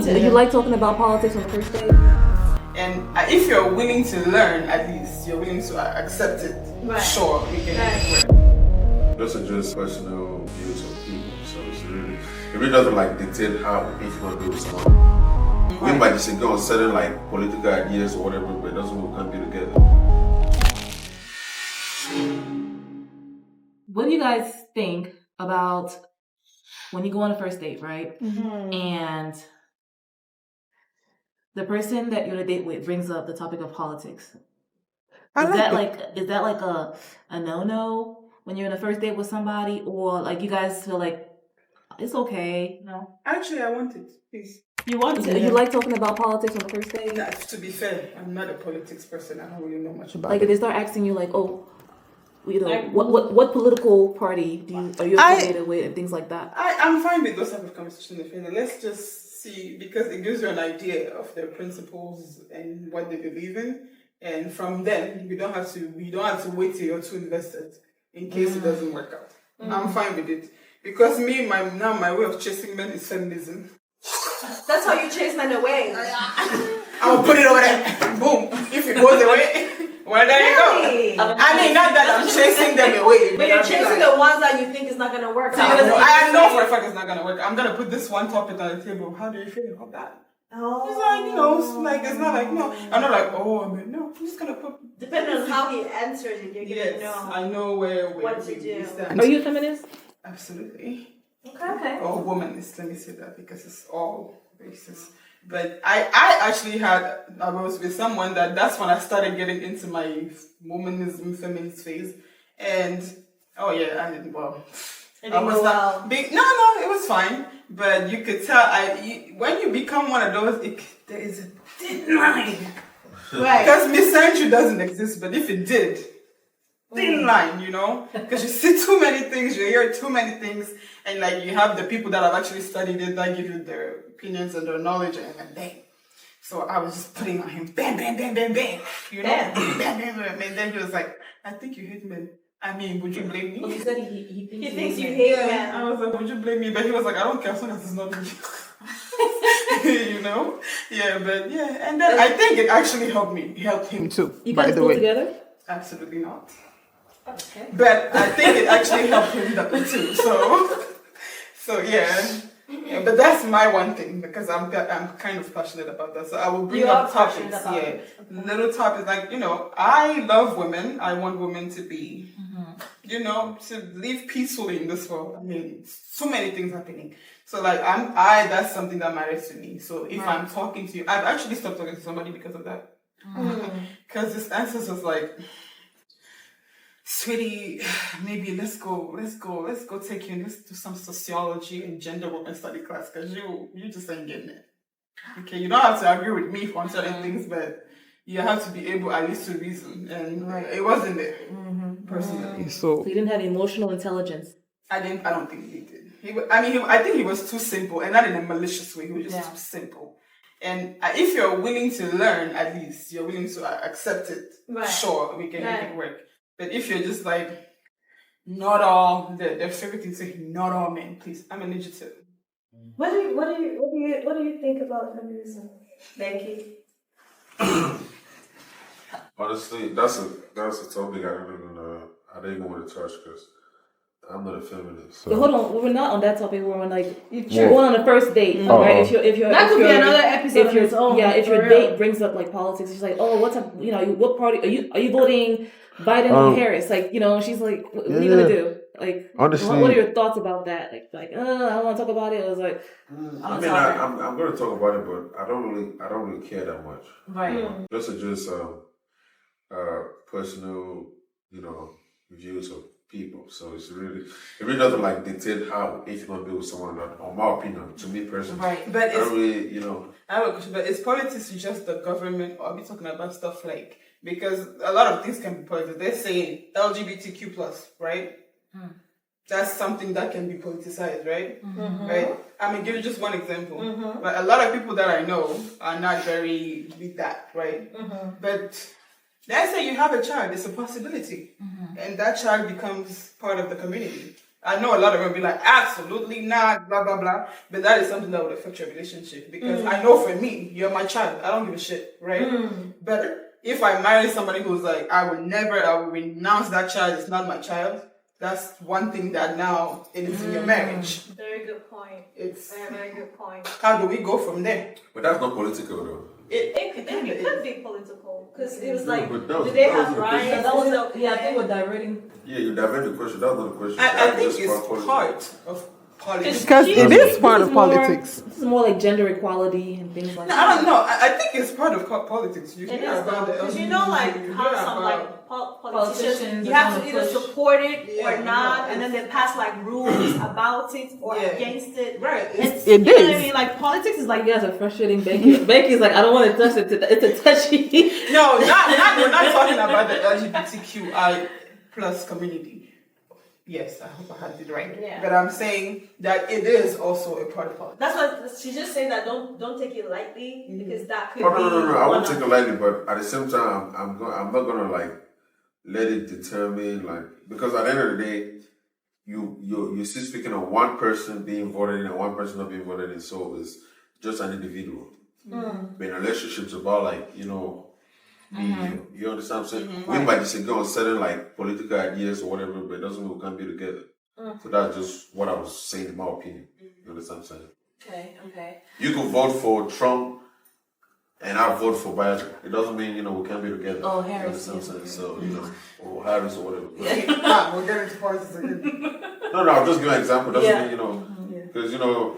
Do you like talking about politics on the first date? And if you're willing to learn, at least you're willing to accept it. Right. Sure, we can. Right. Those are just personal views of people, so it really doesn't like dictate how each one goes on. We might disagree on certain like political ideas or whatever, but it doesn't mean we can't be together. What do you guys think about when you go on a first date, right? Mm-hmm. And the person that you're on a date with brings up the topic of politics. Is that like a no-no when you're in a first date with somebody, or like you guys feel like it's okay? No. Actually, I want it, please. You want to? You like talking about politics on the first date? Yeah, to be fair, I'm not a politics person. I don't really know much about Like it. if they start asking you like, oh, you know, what political party are you affiliated with and things like that? I'm fine with those type of conversations. Let's just see, because it gives you an idea of their principles and what they believe in, and from then you don't have to wait till you're too invested in case it doesn't work out. I'm fine with it, because my way of chasing men is feminism. That's how you chase men away. I'll put it over there. Boom. If it goes away, well, there you go. I mean, not that I'm chasing them away. But you're chasing the ones that you think is not going to work. I know for a fact it's not going to work. I'm going to put this one topic on the table. How do you feel about that? Oh. It's like, it's not like, no. I'm not like, no. I'm just going to put... Depending on how he answers it, you're going to know. I know where what to do. Stand. Are you a feminist? Absolutely. Okay. Or womanist, let me say that, because it's all races. But I was with someone that's when I started getting into my womanism, feminist phase. And, I didn't, well... It didn't go well. No, it was fine. But you could tell, when you become one of those, there is a thin line. Right. Because misandry doesn't exist, but if it did, thin line, because you see too many things, you hear too many things, and like you have the people that have actually studied it that give you their opinions and their knowledge, and bang. So I was just putting on him, bang, bang, bang, bang, bang, bang, bang, bang, bang, and then he was like, I think you hate men. I mean, would you blame me? Well, he said he thinks you hate men. I was like, would you blame me? But he was like, I don't care as long as it's not me. Yeah, but yeah. And then I think it actually helped him too. You guys go together? Absolutely not. Okay. But I think it actually helped him too. So yeah. Yeah, but that's my one thing, because I'm kind of passionate about that. So I will bring up topics, little topics like, I love women. I want women to be, to live peacefully in this world. I mean, so many things happening. So like that's something that matters to me. So if I'm talking to you, I've actually stopped talking to somebody because of that. Because this answer was like, sweetie, maybe let's go take you and let's do some sociology and gender work and study class, because you just ain't getting it. Okay, you don't have to agree with me on certain things, but you have to be able at least to reason, and it wasn't there, personally. So you didn't have emotional intelligence. I don't think he did. I think he was too simple, and not in a malicious way. He was just too simple. And if you're willing to learn, at least you're willing to accept it. Right. Sure, we can make it work. But if you're just like, not all, the favorite thing to say, not all men, please, I'm an idiot. What do you think about feminism, Becky? Honestly, that's a topic I didn't even want to touch, because I'm not a feminist. So. But hold on, we're not on that topic. We're on like you're going on a first date, right? If you're that could be another episode of its own. Yeah, if your date brings up like politics, she's like, oh, what's up? What party are you voting? Biden or Harris? Like, she's like, what are you gonna do? Like, honestly, what are your thoughts about that? Like, I don't want to talk about it. I was like, I'm going to talk about it, but I don't really care that much. Right. Those are just personal, views of people. So it really doesn't like dictate how if you're gonna be with someone or not. On my opinion, to me personally, right? But it's I have a question. But is politics just the government, or are we talking about stuff like? Because a lot of things can be politicized. They say LGBTQ+, right? That's something that can be politicized, right? Right? I'm going to give you just one example. But a lot of people that I know are not very with that, right? But let's say you have a child, it's a possibility. And that child becomes part of the community. I know a lot of them will be like, absolutely not, blah, blah, blah. But that is something that would affect your relationship. Because I know for me, you're my child. I don't give a shit, right? But if I marry somebody who's like, I will renounce that child, it's not my child. That's one thing that now it is in your marriage. Very good point. It's Very good point. how do we go from there? But that's not political though. It could be political because it was like, but that was- do they that was have the rights? question. That was Is it okay? I think we're diverting. Yeah, you divert the question. That's not the question. I That's think just it's politics. part of politics. Because it is part This is more like gender equality and things like No, that. I don't know. I think it's part of politics. You It hear is about though, the because you know, like LGBT, you how hear some about- like politicians, Politicians you have are to gonna either push. support it Yeah, or not, no, and then they pass like rules about it or Yeah. against it. Right. It's, It you know what I is. mean? Like politics is Like like you guys are frustrating Becky. Becky's like, I don't want to touch it. It's a touchy. No, we're not talking about the LGBTQI plus community. Yes, I hope I had it right. Yeah. But I'm saying that it is also a part of politics. that's what she's just saying, that don't take it lightly because that could Oh, be. no. I one won't of- take it lightly, but at the same time, I'm not gonna like let it determine like, because at the end of the day, you're still speaking of one person being voted in and one person not being voted in, so it's just an individual. But in relationships about like, you know, you understand what I'm saying? We might disagree on certain like political ideas or whatever, but it doesn't mean we can't be together. So that's just what I was saying in my opinion. You understand what I'm saying? Okay. You can vote for Trump and I vote for Biden. It doesn't mean, you know, we can't be together. Oh, You Harris, understand what I'm yes. saying? So, you know, or Harris or whatever. We're getting to politics again. No, I'll just give you an example. Doesn't Yeah. mean, you know, because, you know,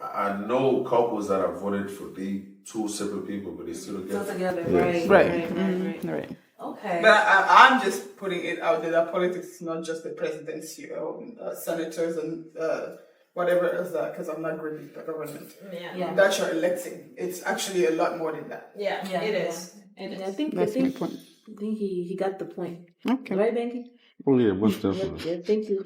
I know couples that have voted for the two separate people, but they still Still together. together, right. Okay. But I'm just putting it out there that politics is not just the presidency or senators and whatever else, because I'm not great with the government. Yeah. That you're electing. It's actually a lot more than that. Yeah. It is. It is. I think That's my point. I think he got the point. Okay. Right, Becky? Oh yeah, most definitely. Yeah, thank you.